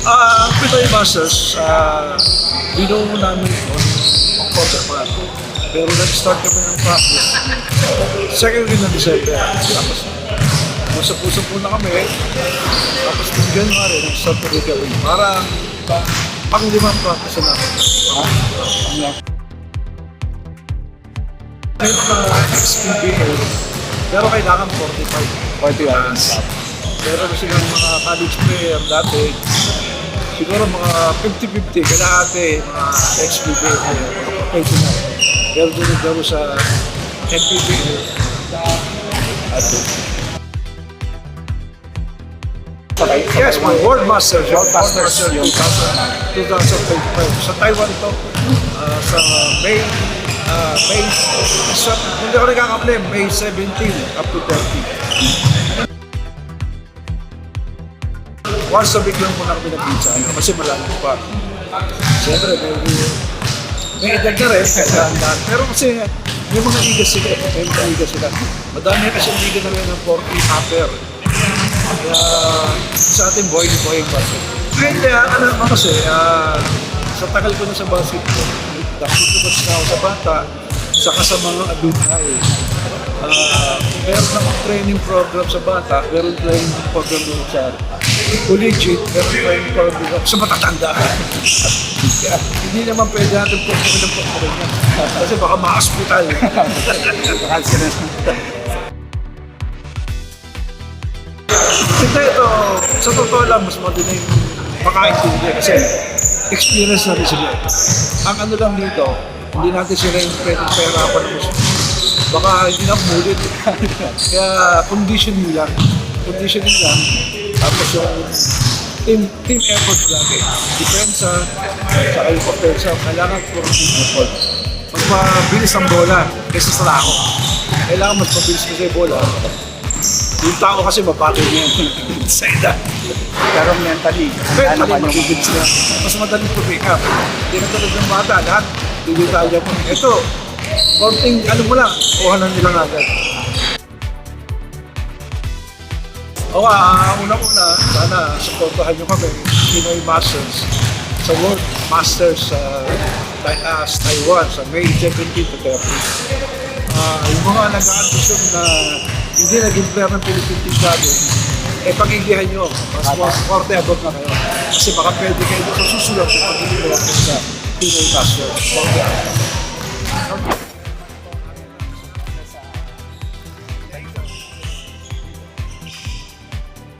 Pinoy Masters, binuo namin on October pa. Pero nag-start kami ng practice. Second week ng December. Tapos, usap-usap muna kami. Tapos ng January, nag-start kami gawin. Parang pang-limang practice na namin. Kahit na XPBL, pero kailangan 45 hours. Meron silang mga college player dati, siguro mga 50-50, kalahati mga XPBL, mga professional. Pero doon naglaro sa NPBL. Yes, World Masters. World Masters 2025. Sa Taiwan ito, sa May, kung di ako nagkakamali, May 17 up to 30. Once a week lang po na kami nag-pizza kasi malalim pa. Siyempre, may edad na rin, pero kasi may mga ligas sila. Madami kasi liga na rin ng 40 upper. Kaya sa ating boy yung basket. Kaya ano naman kasi, sa tagal ko na sa basketball, nakikipag na ako sa bata, saka sa mga adultay. Meron namang training program sa bata, meron training program sa collegiate, meron training program sa matatanda. Hindi naman pwede natin pagkakas ng pagkakas niya. Kasi baka ma-hospital. Hindi ito, sa totoo lang, mas madali makaintindi kasi experience na rin sila. Ang ano lang dito, hindi natin sila yung pwedeng pahirapan ng gusto. Baka hindi na mulit. Kaya conditioning lang. Tapos yung team effort lagi. Depensa, saka yung offensa, kailangan puro team effort. Mas mabilis ang bola kaysa sa lako. Kailangan mas mabilis kasi yung bola. Yung tao kasi mapatay niya sa edad. Pero mentally mabilis na. Mas madaling to-pick up. Hindi na tulad ng bata, lahat digitalya mo. Ito, konting ano mo lang, kuhanan nila agad. Una-una, sana supportahan nyo kami, Pinoy Masters, sa World Masters sa Taiwan, sa May 17 to 30. Yung mga nag-aandisyon na hindi naging player ng Philippine team natin, pagigihan nyo, mas forte above na kayo. Kasi baka pwede kayo sa susunod sa pag-ibig sa Pinoy Masters.